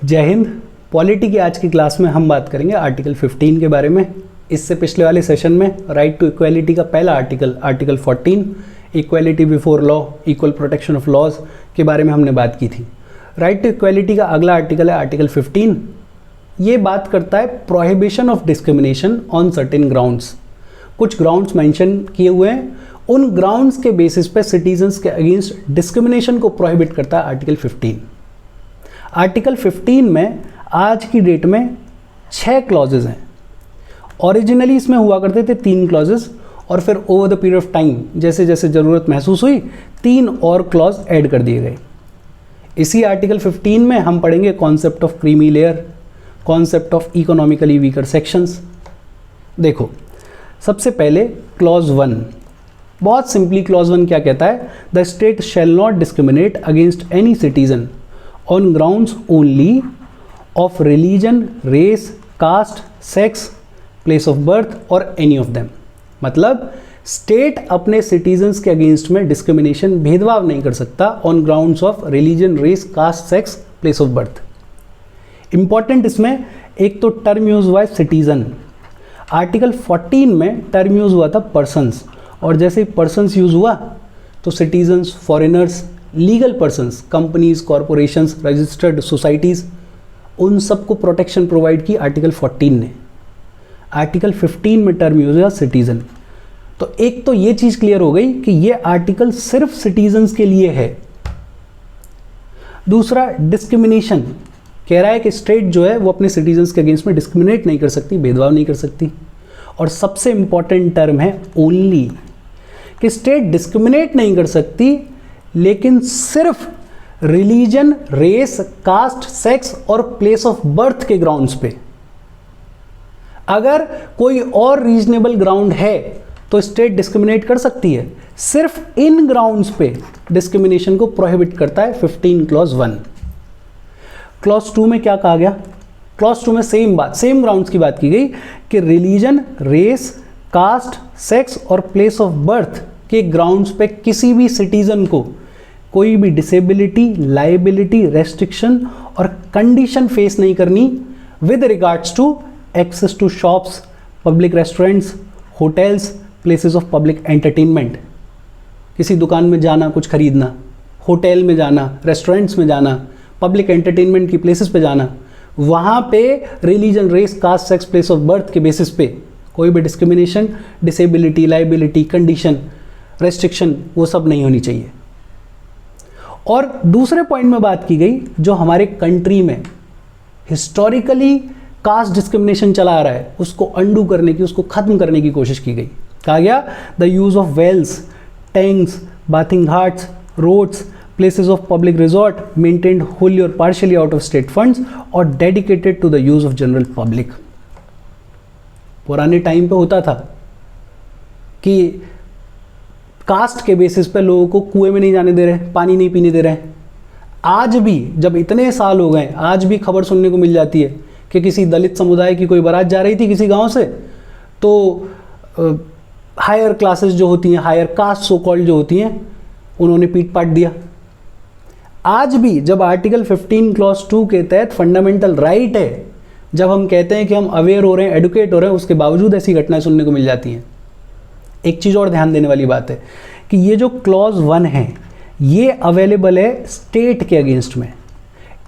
जय हिंद। पॉलिटी की आज की क्लास में हम बात करेंगे आर्टिकल 15 के बारे में। इससे पिछले वाले सेशन में राइट टू इक्वालिटी का पहला article 14 equality before law, equal protection of laws के बारे में हमने बात की थी। राइट टू इक्वालिटी का अगला आर्टिकल है आर्टिकल 15। ये बात करता है prohibition of discrimination on certain grounds. कुछ ग्राउंड्स मेंशन किए हुए हैं, उन ग्राउंड्स के बेसिस पे सिटीजन्स के अगेंस्ट डिस्क्रिमिनेशन को प्रोहिबिट करता है आर्टिकल 15। आर्टिकल 15 में आज की डेट में 6 क्लॉजेज हैं। ओरिजिनली इसमें हुआ करते थे 3 क्लॉजेज, और फिर over the period of time जैसे जैसे ज़रूरत महसूस हुई 3 और क्लॉज ऐड कर दिए गए। इसी आर्टिकल 15 में हम पढ़ेंगे concept of creamy layer, concept of economically weaker sections. देखो, सबसे पहले क्लॉज 1, बहुत सिंपली क्लॉज 1 क्या कहता है? The state shall not discriminate against any citizen on grounds only of religion, race, caste, sex, place of birth और any of them. मतलब state अपने सिटीजन्स के अगेंस्ट में डिस्क्रिमिनेशन, भेदभाव नहीं कर सकता on grounds of religion, race, caste, sex, place of birth. Important इसमें एक तो टर्म यूज हुआ है सिटीजन। आर्टिकल 14 में टर्म यूज हुआ था पर्सन्स, और जैसे पर्सन्स यूज हुआ तो citizens, foreigners, legal persons, companies, corporations, registered societies, उन सबको प्रोटेक्शन प्रोवाइड की आर्टिकल 14 ने। आर्टिकल 15 में टर्म यूज हुआ सिटीजन। तो एक तो ये चीज़ क्लियर हो गई कि ये आर्टिकल सिर्फ सिटीजन्स के लिए है। दूसरा, डिस्क्रिमिनेशन कह रहा है कि स्टेट जो है वो अपने सिटीजन्स के अगेंस्ट में डिस्क्रिमिनेट नहीं कर सकती, भेदभाव नहीं कर सकती। और सबसे इंपॉर्टेंट टर्म है ओनली, कि स्टेट डिस्क्रिमिनेट नहीं कर सकती लेकिन सिर्फ रिलीजन, रेस, कास्ट, सेक्स और प्लेस ऑफ बर्थ के ग्राउंड्स पे। अगर कोई और रीजनेबल ग्राउंड है तो स्टेट डिस्क्रिमिनेट कर सकती है, सिर्फ इन ग्राउंड्स पे डिस्क्रिमिनेशन को प्रोहिबिट करता है 15 क्लॉज 1। क्लॉज 2 में क्या कहा गया? क्लॉज 2 में सेम बात, सेम ग्राउंड्स की बात की गई कि रिलीजन, रेस, कास्ट, सेक्स और प्लेस ऑफ बर्थ के ग्राउंड्स पे किसी भी सिटीजन को कोई भी डिसेबिलिटी, लाइबिलिटी, रेस्ट्रिक्शन और कंडीशन फेस नहीं करनी with regards to access to shops, public restaurants, hotels, places of public entertainment. किसी दुकान में जाना, कुछ खरीदना, होटल में जाना, रेस्टोरेंट्स में जाना, पब्लिक एंटरटेनमेंट की प्लेसेस पे जाना, वहाँ पे religion, race, caste, sex, place of birth के बेसिस पे कोई भी discrimination, disability, liability, condition, restriction, वो सब नहीं होनी चाहिए। और दूसरे पॉइंट में बात की गई, जो हमारे कंट्री में हिस्टोरिकली कास्ट डिस्क्रिमिनेशन चला आ रहा है उसको अंडू करने की, उसको खत्म करने की कोशिश की गई। कहा गया the use of wells, tanks, bathing ghats, roads, places of public resort maintained wholly और partially out of state funds और dedicated to the use of general public. पुराने टाइम पे होता था कि कास्ट के बेसिस पे लोगों को कुएं में नहीं जाने दे रहे, पानी नहीं पीने दे रहे हैं। आज भी जब इतने साल हो गए, आज भी खबर सुनने को मिल जाती है कि किसी दलित समुदाय की कोई बारात जा रही थी किसी गांव से, तो हायर क्लासेस जो होती हैं, हायर कास्ट सो कॉल्ड जो होती हैं, उन्होंने पीट पाट दिया। आज भी जब आर्टिकल 15 क्लॉज 2 के तहत फंडामेंटल राइट है, जब हम कहते हैं कि हम अवेयर हो रहे हैं, एडुकेट हो रहे हैं, उसके बावजूद ऐसी घटनाएं सुनने को मिल जाती हैं। एक चीज़ और ध्यान देने वाली बात है कि ये जो क्लॉज 1 है ये अवेलेबल है स्टेट के अगेंस्ट में,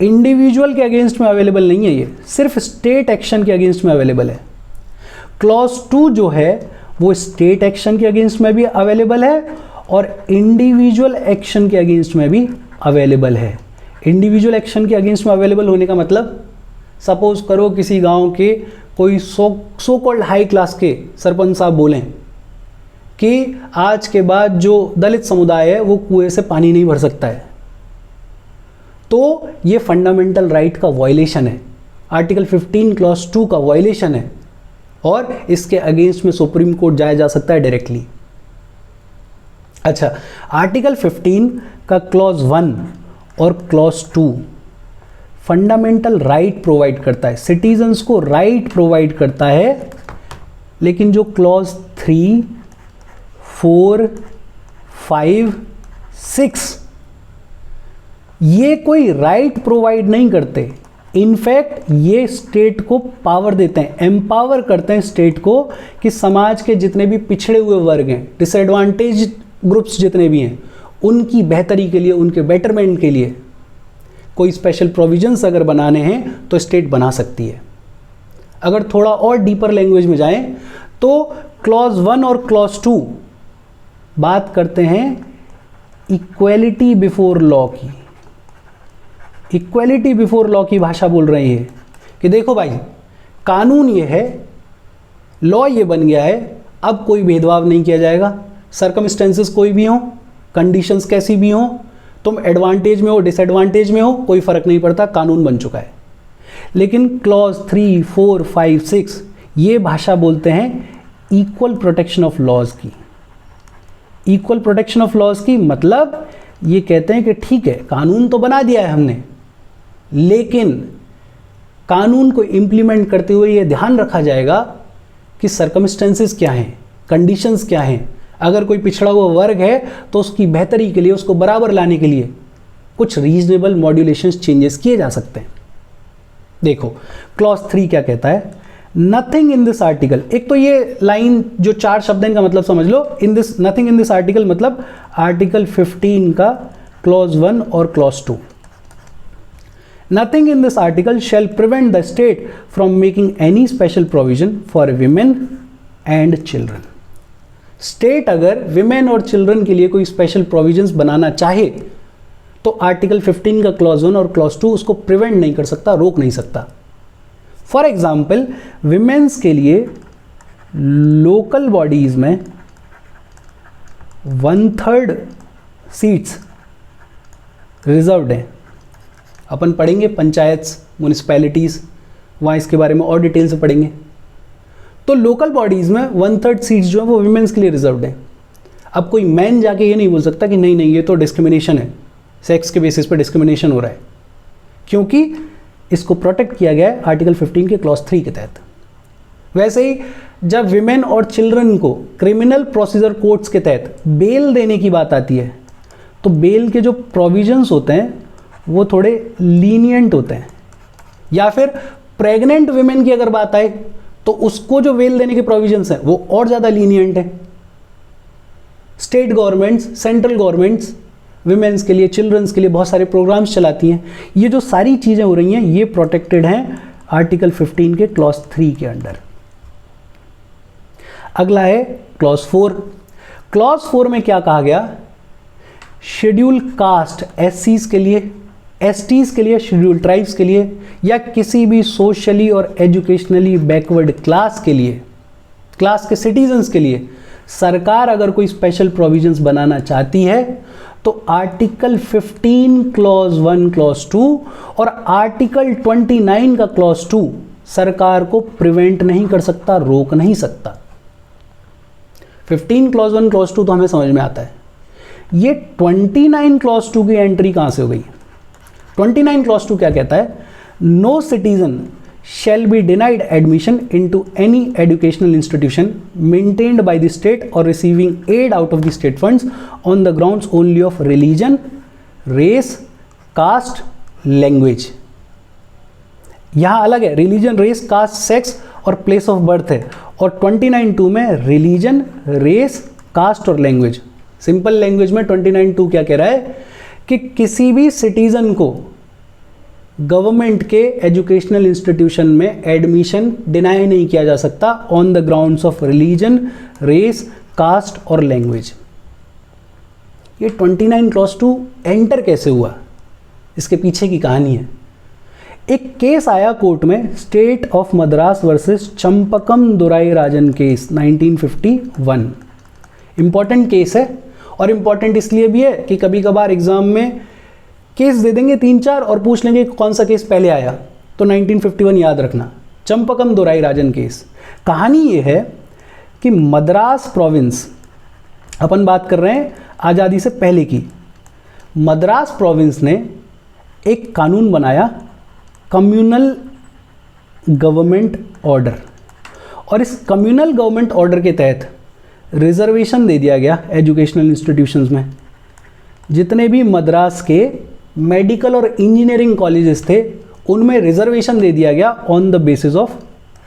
इंडिविजुअल के अगेंस्ट में अवेलेबल नहीं है। ये सिर्फ स्टेट एक्शन के अगेंस्ट में अवेलेबल है। क्लॉज 2 जो है वो स्टेट एक्शन के अगेंस्ट में भी अवेलेबल है और इंडिविजुअल एक्शन के अगेंस्ट में भी अवेलेबल है। इंडिविजुअल एक्शन के अगेंस्ट में अवेलेबल होने का मतलब, सपोज करो किसी गांव के कोई सो कॉल्ड हाई क्लास के सरपंच साहब बोलें कि आज के बाद जो दलित समुदाय है वो कुएं से पानी नहीं भर सकता है, तो ये फंडामेंटल राइट का वायलेशन है, आर्टिकल 15 क्लॉज 2 का वायलेशन है, और इसके अगेंस्ट में सुप्रीम कोर्ट जाया जा सकता है डायरेक्टली। अच्छा, आर्टिकल 15 का क्लॉज 1 और क्लॉज 2 फंडामेंटल राइट प्रोवाइड करता है, सिटीजन्स को राइट प्रोवाइड करता है, लेकिन जो क्लॉज 3, 4, 5, 6 ये कोई राइट प्रोवाइड नहीं करते, इनफैक्ट ये स्टेट को पावर देते हैं, एम्पावर करते हैं स्टेट को कि समाज के जितने भी पिछड़े हुए वर्ग हैं, डिसएडवांटेज ग्रुप्स जितने भी हैं, उनकी बेहतरी के लिए, उनके बेटरमेंट के लिए कोई स्पेशल प्रोविजंस अगर बनाने हैं तो स्टेट बना सकती है। अगर थोड़ा और डीपर लैंग्वेज में जाएं तो क्लॉज 1 और क्लॉज 2 बात करते हैं इक्वेलिटी बिफोर लॉ की। इक्वेलिटी बिफोर लॉ की भाषा बोल रहे हैं कि देखो भाई, कानून ये है, लॉ ये बन गया है, अब कोई भेदभाव नहीं किया जाएगा, सर्कमस्टेंसेस कोई भी हो, कंडीशंस कैसी भी हो, तुम एडवांटेज में हो, डिसएडवांटेज में हो, कोई फर्क नहीं पड़ता, कानून बन चुका है। लेकिन क्लॉज 3, 4, 5, 6 ये भाषा बोलते हैं इक्वल प्रोटेक्शन ऑफ लॉज की। इक्वल प्रोटेक्शन ऑफ लॉज की मतलब ये कहते हैं कि ठीक है, कानून तो बना दिया है हमने, लेकिन कानून को इंप्लीमेंट करते हुए ये ध्यान रखा जाएगा कि सर्कमस्टेंसेस क्या हैं, कंडीशंस क्या हैं। अगर कोई पिछड़ा हुआ वर्ग है तो उसकी बेहतरी के लिए, उसको बराबर लाने के लिए कुछ रीजनेबल मॉड्यूलेशंस, चेंजेस किए जा सकते हैं। देखो क्लॉज 3 क्या कहता है, नथिंग इन दिस आर्टिकल। एक तो ये लाइन जो 4 शब्द है इनका मतलब समझ लो, in this, nothing in this article मतलब आर्टिकल 15 का क्लॉज 1 और clause 2। Nothing in this article shall prevent the state from making any special provision for women and children. State अगर विमेन और चिल्ड्रन के लिए कोई स्पेशल प्रोविजंस बनाना चाहे तो आर्टिकल 15 का क्लॉज 1 और क्लॉज 2 उसको प्रिवेंट नहीं कर सकता, रोक नहीं सकता। फॉर एग्जाम्पल, विमेन्स के लिए लोकल बॉडीज में 1/3 सीट्स रिजर्व्ड हैं। अपन पढ़ेंगे पंचायत, म्यूनिसिपैलिटीज, वहाँ इसके बारे में और डिटेल से पढ़ेंगे। तो लोकल बॉडीज़ में 1/3 सीट्स जो है वो विमेंस के लिए रिजर्व्ड हैं। अब कोई मैन जाके ये नहीं बोल सकता कि नहीं नहीं ये तो डिस्क्रिमिनेशन है, सेक्स के बेसिस पे डिस्क्रिमिनेशन हो रहा है, क्योंकि इसको प्रोटेक्ट किया गया है आर्टिकल 15 के क्लॉज 3 के तहत। वैसे ही जब विमेन और चिल्ड्रन को क्रिमिनल प्रोसीजर कोड्स के तहत बेल देने की बात आती है तो बेल के जो प्रोविजंस होते हैं वो थोड़े लीनियंट होते हैं। या फिर प्रेग्नेंट विमेन की अगर बात आए तो उसको जो बेल देने के प्रोविजंस हैं वो और ज़्यादा लीनियंट है। State governments, central governments women's के लिए, चिल्ड्रंस के लिए बहुत सारे प्रोग्राम्स चलाती हैं। ये जो सारी चीज़ें हो रही हैं ये प्रोटेक्टेड हैं आर्टिकल 15 के क्लॉज 3 के अंडर। अगला है क्लॉज 4। क्लॉज 4 में क्या कहा गया, शेड्यूल कास्ट एससीज के लिए, एसटीज के लिए, शेड्यूल ट्राइब्स के लिए या किसी भी सोशली और एजुकेशनली बैकवर्ड क्लास के लिए, क्लास के सिटीजन्स के लिए सरकार अगर कोई स्पेशल प्रोविजंस बनाना चाहती है तो आर्टिकल 15 क्लॉज 1 क्लॉज 2 और आर्टिकल 29 का क्लॉज 2 सरकार को प्रिवेंट नहीं कर सकता, रोक नहीं सकता। 15 क्लॉज 1 क्लॉज 2 तो हमें समझ में आता है। ये 29 क्लॉज 2 की एंट्री कहां से हो गई? 29 क्लॉज 2 क्या कहता है, no citizen shall be denied admission into any educational institution maintained by the state or receiving aid out of the state funds on the grounds only of religion, race, caste, language। यहाँ अलग है, religion, race, caste, sex और place of birth है, और 29(2) में religion, race, caste और language. Simple language में 29(2) क्या कह रहा है कि किसी भी सिटीजन को गवर्नमेंट के एजुकेशनल इंस्टीट्यूशन में एडमिशन डिनाई नहीं किया जा सकता on the grounds of religion, race, caste और लैंग्वेज। ये 29 क्लॉज 2 एंटर कैसे हुआ, इसके पीछे की कहानी है। एक केस आया कोर्ट में, state of Madras versus Champakam Durai Rajan case 1951। Important case है, और इंपॉर्टेंट इसलिए भी है कि कभी कभार एग्जाम में केस दे देंगे 3-4 और पूछ लेंगे कौन सा केस पहले आया, तो 1951 याद रखना, चंपकम दुराई राजन केस। कहानी ये है कि मद्रास प्रोविंस, अपन बात कर रहे हैं आज़ादी से पहले की, मद्रास प्रोविंस ने एक कानून बनाया, कम्युनल गवर्नमेंट ऑर्डर, और इस कम्युनल गवर्नमेंट ऑर्डर के तहत रिजर्वेशन दे दिया गया एजुकेशनल इंस्टीट्यूशंस में। जितने भी मद्रास के मेडिकल और इंजीनियरिंग कॉलेजेस थे उनमें रिजर्वेशन दे दिया गया on the basis of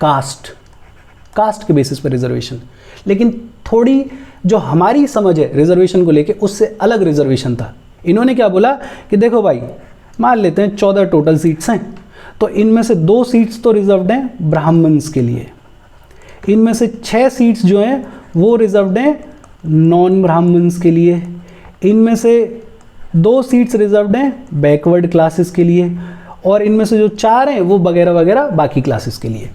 caste के बेसिस पर रिजर्वेशन। लेकिन थोड़ी जो हमारी समझ है रिजर्वेशन को लेके उससे अलग रिजर्वेशन था। इन्होंने क्या बोला कि देखो भाई, मान लेते हैं 14 टोटल सीट्स हैं, तो इनमें से 2 सीट्स तो रिजर्व्ड हैं ब्राह्मण्स के लिए, इनमें से 6 सीट्स जो हैं वो रिजर्व्ड हैं नॉन ब्राह्मण्स के लिए, इनमें से 2 सीट्स रिजर्व्ड हैं बैकवर्ड क्लासेस के लिए, और इनमें से जो 4 हैं वो वगैरह वगैरह बाकी क्लासेस के लिए।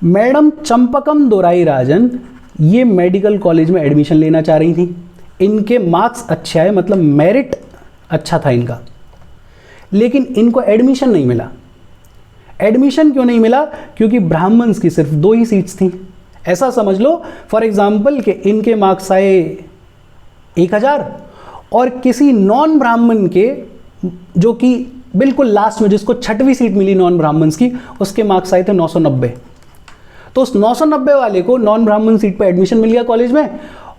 मैडम चंपकम दोराई राजन ये मेडिकल कॉलेज में एडमिशन लेना चाह रही थी। इनके मार्क्स अच्छे आए, मतलब मेरिट अच्छा था इनका, लेकिन इनको एडमिशन नहीं मिला। एडमिशन क्यों नहीं मिला? क्योंकि ब्राह्मण्स की सिर्फ 2 ही सीट्स थी। ऐसा समझ लो फॉर एग्जाम्पल कि इनके मार्क्स आए 1000 और किसी नॉन ब्राह्मण के, जो कि बिल्कुल लास्ट में जिसको 6वीं सीट मिली नॉन ब्राह्मण्स की, उसके मार्क्स आए थे 990। तो उस 990 वाले को नॉन ब्राह्मण सीट पर एडमिशन मिल गया कॉलेज में,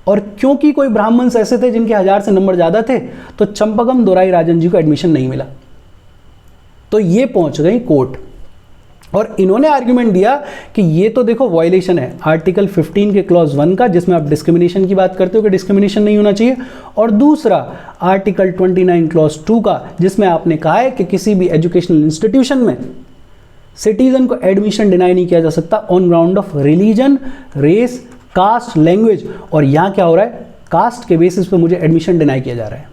और क्योंकि कोई ब्राह्मण्स ऐसे थे जिनके 1000 से नंबर ज़्यादा थे, तो चंपकम दोराई राजन जी को एडमिशन नहीं मिला। तो ये पहुंच गई कोर्ट, और इन्होंने आर्ग्यूमेंट दिया कि ये तो देखो वायलेशन है आर्टिकल 15 के क्लॉज 1 का, जिसमें आप डिस्क्रिमिनेशन की बात करते हो कि डिस्क्रिमिनेशन नहीं होना चाहिए, और दूसरा आर्टिकल 29 क्लॉज 2 का, जिसमें आपने कहा है कि किसी भी एजुकेशनल इंस्टीट्यूशन में सिटीजन को एडमिशन डिनाई नहीं किया जा सकता on ground of religion, race, caste, language. और यहां क्या हो रहा है? कास्ट के बेसिस पे मुझे एडमिशन डिनाई किया जा रहा है।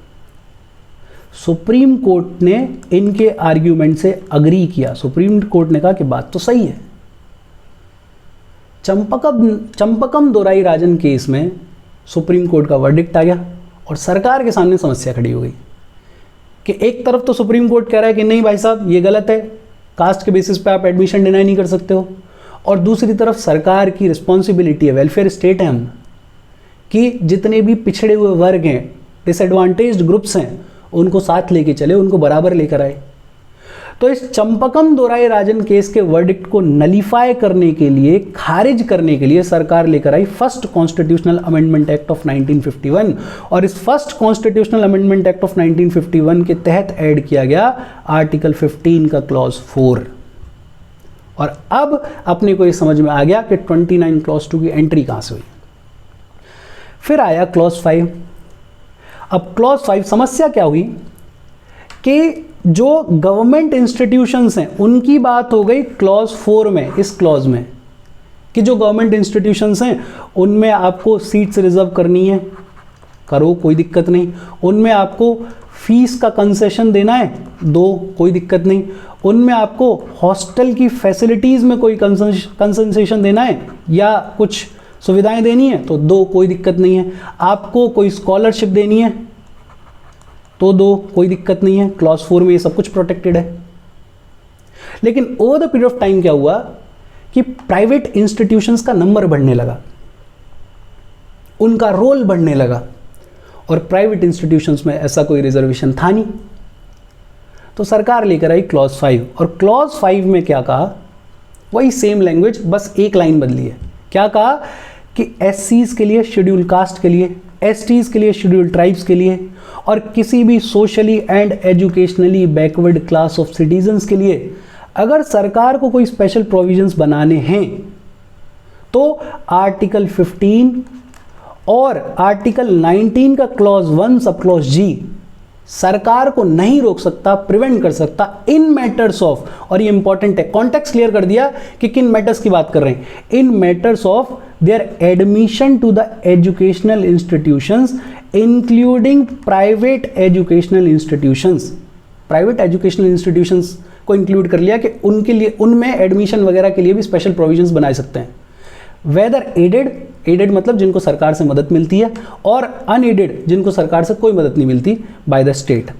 सुप्रीम कोर्ट ने इनके आर्ग्यूमेंट से अग्री किया। सुप्रीम कोर्ट ने कहा कि बात तो सही है। चंपकम दोराई राजन केस में सुप्रीम कोर्ट का वर्डिक्ट आ गया, और सरकार के सामने समस्या खड़ी हो गई कि एक तरफ तो सुप्रीम कोर्ट कह रहा है कि नहीं भाई साहब ये गलत है, कास्ट के बेसिस पे आप एडमिशन डिनाई नहीं कर सकते हो, और दूसरी तरफ सरकार की रिस्पॉन्सिबिलिटी है, वेलफेयर स्टेट है हम, कि जितने भी पिछड़े हुए वर्ग हैं, डिसएडवांटेज्ड ग्रुप्स हैं, उनको साथ लेके चले, उनको बराबर लेकर आए। तो इस चंपकम दोराई राजन केस के वर्डिक्ट को नलीफाई करने के लिए, खारिज करने के लिए सरकार लेकर आई first constitutional amendment act of 1951, और इस first constitutional amendment act of 1951 के तहत ऐड किया गया आर्टिकल 15 का क्लॉज 4। और अब अपने को ये समझ में आ गया कि 29 क्लॉज 2 की एंट्री कहां से हुई। फिर आया क्लॉज 5। अब क्लॉज 5 समस्या क्या हुई कि जो गवर्नमेंट इंस्टीट्यूशंस हैं उनकी बात हो गई क्लॉज 4 में, इस क्लॉज में, कि जो गवर्नमेंट इंस्टीट्यूशंस हैं उनमें आपको सीट्स रिजर्व करनी है, करो, कोई दिक्कत नहीं। उनमें आपको फीस का कंसेशन देना है, दो, कोई दिक्कत नहीं। उनमें आपको हॉस्टल की फैसिलिटीज़ में कोई कंसेशन देना है या कुछ सुविधाएं देनी है, तो दो, कोई दिक्कत नहीं है। आपको कोई स्कॉलरशिप देनी है तो दो, कोई दिक्कत नहीं है। क्लॉज 4 में ये सब कुछ प्रोटेक्टेड है। लेकिन over the period of time क्या हुआ कि प्राइवेट इंस्टीट्यूशंस का नंबर बढ़ने लगा, उनका रोल बढ़ने लगा, और प्राइवेट इंस्टीट्यूशंस में ऐसा कोई रिजर्वेशन था नहीं। तो सरकार लेकर आई क्लॉज 5, और क्लॉज 5 में क्या कहा, वही सेम लैंग्वेज, बस एक लाइन बदली है। क्या कहा कि एससीज के लिए, शेड्यूल कास्ट के लिए, एसटीज के लिए, शेड्यूल ट्राइब्स के लिए, और किसी भी socially and educationally backward class of citizens के लिए अगर सरकार को कोई स्पेशल प्रोविजंस बनाने हैं तो आर्टिकल 15 और आर्टिकल 19 का क्लॉज 1 सब क्लॉज जी सरकार को नहीं रोक सकता, प्रिवेंट कर सकता इन मैटर्स ऑफ, और ये इंपॉर्टेंट है, कॉन्टेक्स्ट क्लियर कर दिया कि किन मैटर्स की बात कर रहे हैं, in matters of their admission to the educational institutions including private educational institutions. Private educational institutions को इंक्लूड कर लिया कि उनके लिए, उनमें एडमिशन वगैरह के लिए भी स्पेशल प्रोविजंस बना सकते हैं। वेदर एडेड मतलब जिनको सरकार से मदद मिलती है, और अनएडेड जिनको सरकार से कोई मदद नहीं मिलती बाय द स्टेट।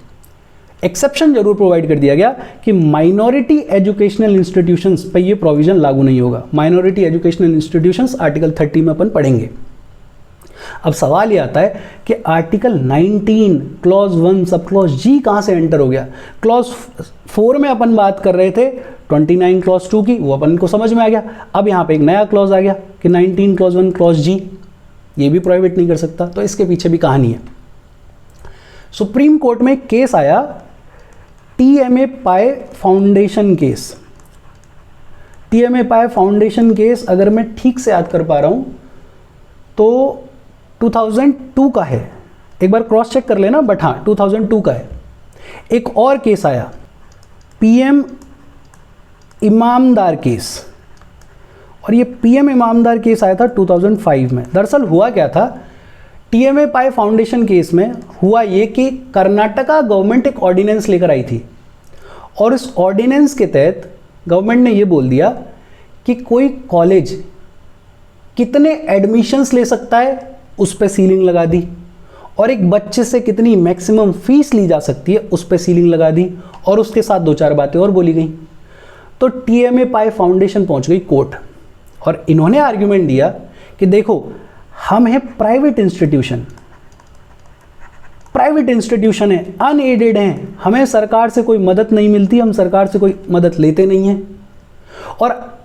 एक्सेप्शन जरूर प्रोवाइड कर दिया गया कि माइनॉरिटी एजुकेशनल इंस्टीट्यूशंस पर ये प्रोविजन लागू नहीं होगा। माइनॉरिटी एजुकेशनल इंस्टीट्यूशंस आर्टिकल 30 में अपन पढ़ेंगे। अब सवाल ये आता है कि आर्टिकल 19 क्लॉज 1 सब क्लॉज जी कहां से एंटर हो गया। क्लॉज 4 में अपन बात कर रहे थे 29 क्लॉज 2 की, वो अपन को समझ में आ गया। अब यहां पे एक नया क्लॉज आ गया कि 19 क्लॉज 1 क्लॉज जी, ये भी प्रोहिबिट नहीं कर सकता। तो इसके पीछे भी कहानी है। सुप्रीम कोर्ट में केस आया TMA पाई फाउंडेशन केस, TMA पाई फाउंडेशन केस अगर मैं ठीक से याद कर पा रहा हूं तो 2002 का है, एक बार क्रॉस चेक कर लेना, बट हाँ 2002 का है। एक और केस आया PM इमामदार केस, और ये PM इमामदार केस आया था 2005 में। दरअसल हुआ क्या था, TMA पाई फाउंडेशन केस में हुआ ये कि कर्नाटका गवर्नमेंट एक ऑर्डिनेंस लेकर आई थी, और इस ऑर्डिनेंस के तहत गवर्नमेंट ने ये बोल दिया कि कोई कॉलेज कितने एडमिशन्स ले सकता है उस पर सीलिंग लगा दी, और एक बच्चे से कितनी मैक्सिमम फीस ली जा सकती है उस पर सीलिंग लगा दी, और उसके साथ दो चार बातें और बोली गई। तो TMA पाई फाउंडेशन पहुंच गई कोर्ट, और इन्होंने आर्ग्यूमेंट दिया कि देखो हम हैं प्राइवेट इंस्टीट्यूशन है, अनएडेड हैं, हमें सरकार से कोई मदद नहीं मिलती, हम सरकार से कोई मदद लेते नहीं हैं, और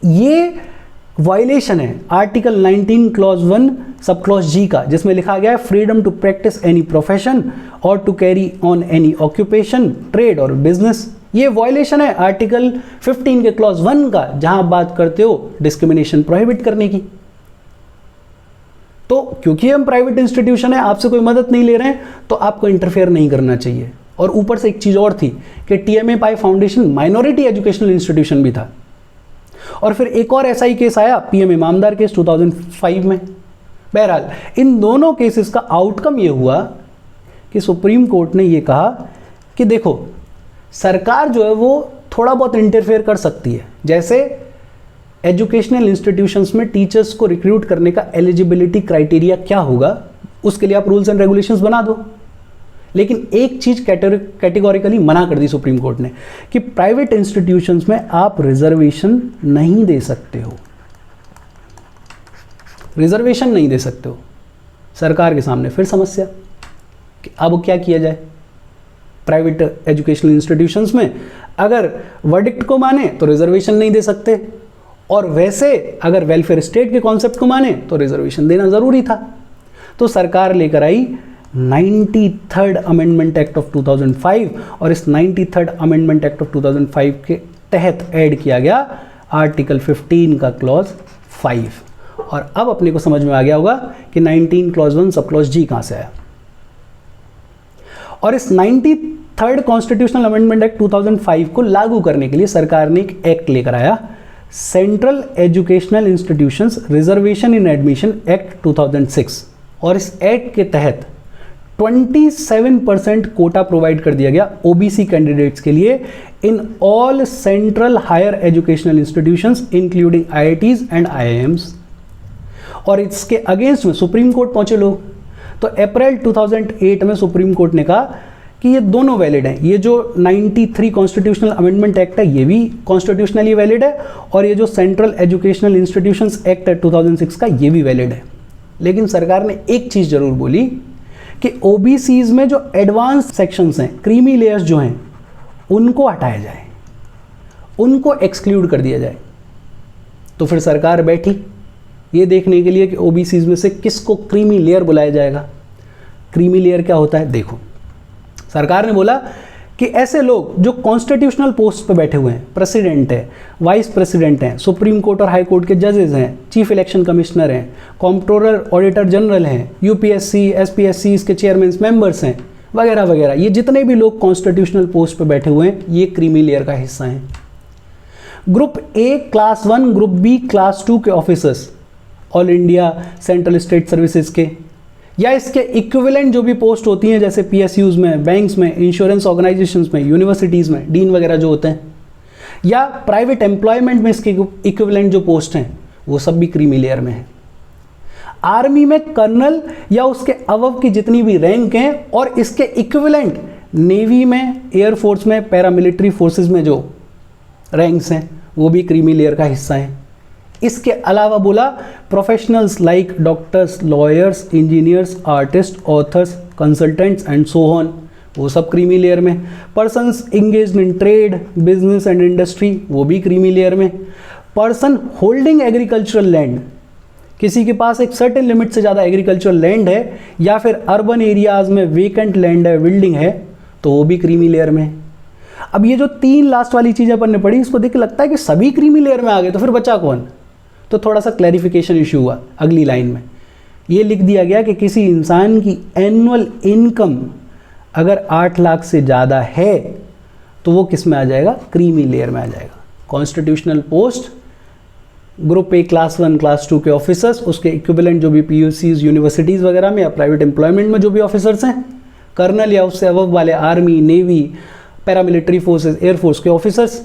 ये वायलेशन है आर्टिकल 19 क्लॉज 1 सब क्लॉज जी का, जिसमें लिखा गया है freedom to practice any profession और to carry on any occupation, trade और बिजनेस। ये वायलेशन है आर्टिकल 15 के क्लॉज 1 का, जहां आप बात करते हो डिस्क्रिमिनेशन प्रोहिबिट करने की। तो क्योंकि हम प्राइवेट इंस्टीट्यूशन है, आपसे कोई मदद नहीं ले रहे हैं, तो आपको इंटरफेयर नहीं करना चाहिए। और ऊपर से एक चीज और थी कि TMA पाई फाउंडेशन माइनॉरिटी एजुकेशनल इंस्टीट्यूशन भी था। और फिर एक और ऐसा ही केस आया PM इमामदार केस 2005 में। बहरहाल इन दोनों केसेस का आउटकम ये हुआ कि सुप्रीम कोर्ट ने ये कहा कि देखो सरकार जो है वो थोड़ा बहुत इंटरफेयर कर सकती है, जैसे एजुकेशनल इंस्टीट्यूशंस में टीचर्स को रिक्रूट करने का एलिजिबिलिटी क्राइटेरिया क्या होगा, उसके लिए आप रूल्स एंड रेगुलेशंस बना दो। लेकिन एक चीज कैटेगोरिकली मना कर दी सुप्रीम कोर्ट ने कि प्राइवेट इंस्टीट्यूशंस में आप रिजर्वेशन नहीं दे सकते हो, रिजर्वेशन नहीं दे सकते हो। सरकार के सामने फिर समस्या कि अब क्या किया जाए। प्राइवेट एजुकेशनल इंस्टीट्यूशंस में अगर वर्डिक्ट को माने तो रिजर्वेशन नहीं दे सकते, और वैसे अगर वेलफेयर स्टेट के कॉन्सेप्ट को माने तो रिजर्वेशन देना जरूरी था। तो सरकार लेकर आई 93rd अमेंडमेंट एक्ट ऑफ 2005, और इस 93rd अमेंडमेंट एक्ट ऑफ 2005 के तहत ऐड किया गया आर्टिकल 15 का क्लॉज 5। और अब अपने को समझ में आ गया होगा कि 19 क्लॉज 1 सब क्लॉज जी कहां से आया। और इस 93rd कॉन्स्टिट्यूशनल अमेंडमेंट एक्ट 2005 को लागू करने के लिए सरकार ने एक एक्ट लेकर आया, सेंट्रल एजुकेशनल इंस्टीट्यूशंस रिजर्वेशन इन एडमिशन एक्ट 2006। और इस एक्ट के तहत 27% कोटा प्रोवाइड कर दिया गया OBC कैंडिडेट्स के लिए in all central higher educational institutions including IITs and IIMs। और इसके अगेंस्ट में सुप्रीम कोर्ट पहुंचे लोग, तो अप्रैल 2008 में सुप्रीम कोर्ट ने कहा कि ये दोनों वैलिड हैं। ये जो 93 कॉन्स्टिट्यूशनल अमेंडमेंट एक्ट है ये भी कॉन्स्टिट्यूशनली वैलिड है, और ये जो सेंट्रल एजुकेशनल इंस्टीट्यूशंस एक्ट है 2006 का ये भी वैलिड है। लेकिन सरकार ने एक चीज़ जरूर बोली कि OBCs में जो एडवांस सेक्शंस हैं, क्रीमी लेयर्स जो हैं, उनको हटाया जाए, उनको एक्सक्लूड कर दिया जाए। तो फिर सरकार बैठी ये देखने के लिए कि OBCs में से किसको क्रीमी लेयर बुलाया जाएगा। क्रीमी लेयर क्या होता है, देखो सरकार ने बोला कि ऐसे लोग जो कॉन्स्टिट्यूशनल पोस्ट पे बैठे हुए हैं, प्रेसिडेंट है, वाइस प्रेसिडेंट हैं, सुप्रीम कोर्ट और हाई कोर्ट के जजेस हैं, चीफ इलेक्शन कमिश्नर हैं, कॉम्प्ट्रोलर ऑडिटर जनरल हैं, UPSC SPSC इसके चेयरमैन मेंबर्स हैं, वगैरह वगैरह, ये जितने भी लोग कॉन्स्टिट्यूशनल पोस्ट पे बैठे हुए हैं ये क्रीमी लेयर का हिस्सा हैं। Group A class 1, group B class 2 के officers, all India central state services के, या इसके इक्विवेलेंट जो भी पोस्ट होती हैं जैसे PSUs में, बैंक्स में, इंश्योरेंस ऑर्गेनाइजेशंस में, यूनिवर्सिटीज़ में डीन वगैरह जो होते हैं, या प्राइवेट एम्प्लॉयमेंट में इसके इक्विवेलेंट जो पोस्ट हैं वो सब भी क्रीमी लेयर में है। आर्मी में कर्नल या उसके अबव की जितनी भी रैंक हैं और इसके इक्विवेलेंट नेवी में, एयरफोर्स में, पैरामिलिट्री फोर्सेस में जो रैंक्स हैं वो भी क्रीमी लेयर का हिस्सा हैं। इसके अलावा बोला professionals like doctors, lawyers, engineers, artist, authors, consultants and so on, वो सब क्रीमी लेयर में। Persons engaged in trade, business and industry, वो भी क्रीमी लेयर में। पर्सन होल्डिंग एग्रीकल्चरल लैंड, किसी के पास एक सर्टेन लिमिट से ज़्यादा एग्रीकल्चरल लैंड है, या फिर अर्बन एरियाज में वेकेंट लैंड है, बिल्डिंग है, तो वो भी क्रीमी लेयर में। अब ये जो 3 लास्ट वाली चीज़ें अपन ने पढ़ी, इसको देख के लगता है कि सभी क्रीमी लेयर में आ गए, तो फिर बचा कौन? तो थोड़ा सा क्लैरिफिकेशन इशू हुआ अगली लाइन में। ये लिख दिया गया कि किसी इंसान की एनुअल इनकम अगर 8 लाख से ज़्यादा है तो वो किस में आ जाएगा? क्रीमी लेयर में आ जाएगा। Constitutional post, group A class 1 class 2 के ऑफिसर्स, उसके इक्विवेलेंट जो भी पीयूसीज यूनिवर्सिटीज़ वगैरह में या प्राइवेट एम्प्लॉयमेंट में जो भी ऑफिसर्स हैं, कर्नल या उससे अबव वाले army, navy, paramilitary forces, air force के ऑफिसर्स,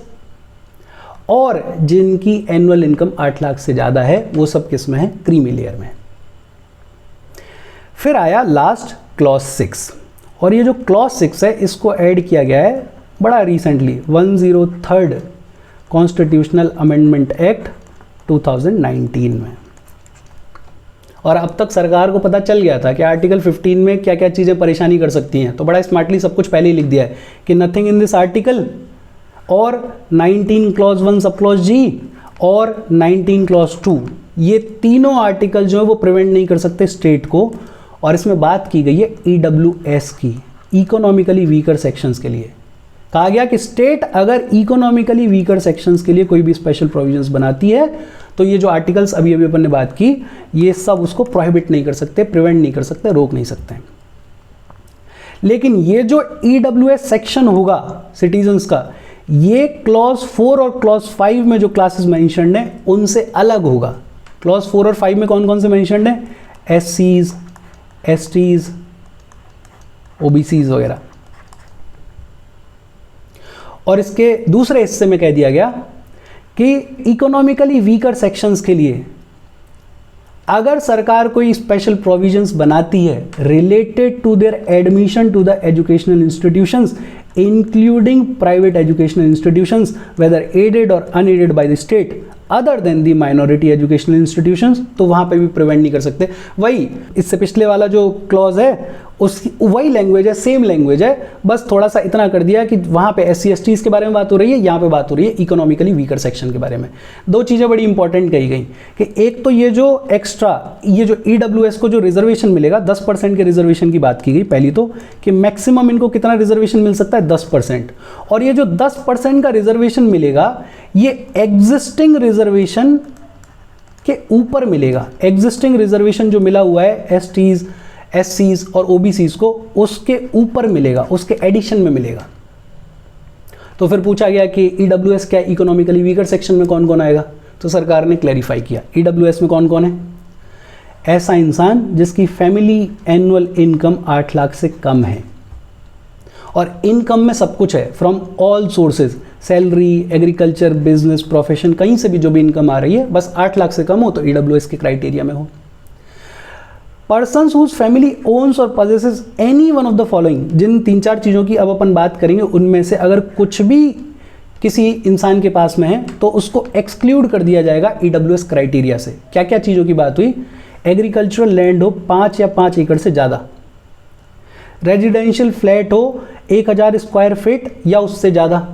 और जिनकी एनुअल इनकम 8 लाख से ज़्यादा है वो सब किस में है? क्रीमी लेयर में। फिर आया लास्ट क्लॉज 6, और ये जो क्लॉज 6 है इसको ऐड किया गया है बड़ा recently 103rd constitutional amendment act 2019 में। और अब तक सरकार को पता चल गया था कि आर्टिकल 15 में क्या क्या चीज़ें परेशानी कर सकती हैं, तो बड़ा स्मार्टली सब कुछ पहले ही लिख दिया है कि नथिंग इन दिस आर्टिकल और 19 क्लॉज 1 सब क्लॉज जी और 19 क्लॉज 2, ये तीनों आर्टिकल जो है वो प्रिवेंट नहीं कर सकते स्टेट को। और इसमें बात की गई है EWS की, इकोनॉमिकली वीकर सेक्शंस के लिए। कहा गया कि स्टेट अगर इकोनॉमिकली वीकर सेक्शंस के लिए कोई भी स्पेशल प्रोविजंस बनाती है तो ये जो आर्टिकल्स अभी अपन ने बात की, ये सब उसको प्रोहिबिट नहीं कर सकते, प्रिवेंट नहीं कर सकते, रोक नहीं सकते। लेकिन ये जो EWS सेक्शन होगा सिटीजन्स का, ये क्लॉज 4 और क्लॉज 5 में जो क्लासेस मेंशन्ड हैं उनसे अलग होगा। क्लॉज 4 और 5 में कौन कौन से मेंशन्ड हैं? SCs, STs, OBCs वगैरह। और इसके दूसरे हिस्से में कह दिया गया कि इकोनॉमिकली वीकर सेक्शंस के लिए अगर सरकार कोई स्पेशल प्रोविजंस बनाती है related to their admission to the educational institutions including private educational institutions whether aided और unaided by the state other than the minority educational institutions, तो वहां पे भी प्रिवेंट नहीं कर सकते। वही इससे पिछले वाला जो क्लॉज है उसकी वही लैंग्वेज है, सेम लैंग्वेज है, बस थोड़ा सा इतना कर दिया कि वहां पे SC STs के बारे में बात हो रही है, यहाँ पे बात हो रही है इकोनॉमिकली वीकर सेक्शन के बारे में। दो चीज़ें बड़ी इंपॉर्टेंट कही गई कि एक तो ये जो एक्स्ट्रा, ये जो EWS को जो रिजर्वेशन मिलेगा 10% के रिजर्वेशन की बात की गई पहली, तो कि मैक्सिमम इनको कितना रिजर्वेशन मिल सकता है? 10%। और ये जो 10% का रिजर्वेशन मिलेगा ये एग्जिस्टिंग रिजर्वेशन के ऊपर मिलेगा। एग्जिस्टिंग रिजर्वेशन जो मिला हुआ है STs, SCs और OBCs को, उसके ऊपर मिलेगा, उसके एडिशन में मिलेगा। तो फिर पूछा गया कि EWS क्या इकोनॉमिकली वीकर सेक्शन में कौन कौन आएगा? तो सरकार ने क्लैरिफाई किया EWS में कौन कौन है? ऐसा इंसान जिसकी फैमिली एनुअल इनकम 8 लाख से कम है, और इनकम में सब कुछ है, from all sources, salary, agriculture, business, profession, कहीं से भी जो भी इनकम आ रही है, बस 8 लाख से कम हो तो EWS के क्राइटेरिया में हो। पर्सन्स हुज फैमिली ओन्स और possesses any one of the following, जिन 3-4 चीज़ों की अब अपन बात करेंगे उनमें से अगर कुछ भी किसी इंसान के पास में है तो उसको एक्सक्लूड कर दिया जाएगा EWS क्राइटेरिया से। क्या क्या चीज़ों की बात हुई? एग्रीकल्चरल लैंड हो 5 या 5 एकड़ से ज़्यादा, रेजिडेंशियल फ्लैट हो 1000 स्क्वायर फीट या उससे ज़्यादा,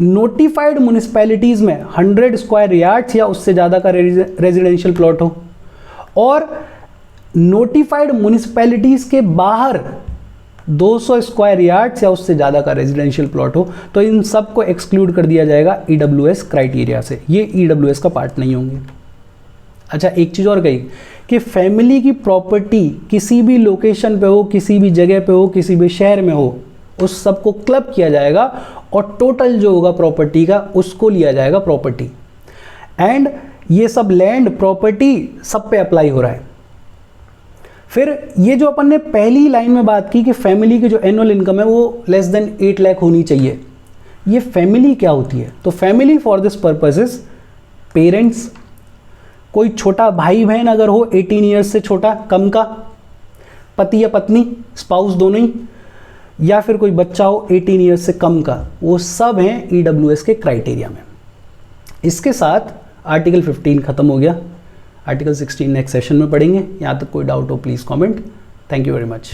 नोटिफाइड म्यूनिसिपैलिटीज़ में 100 स्क्वायर यार्ड्स या उससे ज़्यादा का रेजिडेंशियल प्लॉट हो, और नोटिफाइड म्यूनिसिपैलिटीज़ के बाहर 200 स्क्वायर यार्ड्स या उससे ज़्यादा का रेजिडेंशियल प्लॉट हो, तो इन सब को एक्सक्लूड कर दिया जाएगा EWS क्राइटेरिया से, ये EWS का पार्ट नहीं होंगे। अच्छा, एक चीज़ और कही कि फैमिली की प्रॉपर्टी किसी भी लोकेशन पे हो, किसी भी जगह पे हो, किसी भी शहर में हो, उस सब को क्लब किया जाएगा और टोटल जो होगा प्रॉपर्टी का उसको लिया जाएगा प्रॉपर्टी। एंड ये सब लैंड प्रॉपर्टी सब पे अप्लाई हो रहा है। फिर ये जो अपन ने पहली लाइन में बात की कि फैमिली की जो एनुअल इनकम है वो लेस देन 8 लाख होनी चाहिए, ये फैमिली क्या होती है? तो family for this purposes parents, कोई छोटा भाई बहन अगर हो 18 ईयर्स से छोटा कम का, पति या पत्नी, स्पाउस दोनों ही, या फिर कोई बच्चा हो 18 ईयर्स से कम का, वो सब हैं EWS के क्राइटेरिया में। इसके साथ आर्टिकल 15 खत्म हो गया। आर्टिकल 16 नेक्स्ट सेशन में पढ़ेंगे। यहाँ तक कोई डाउट हो please comment. Thank you very much.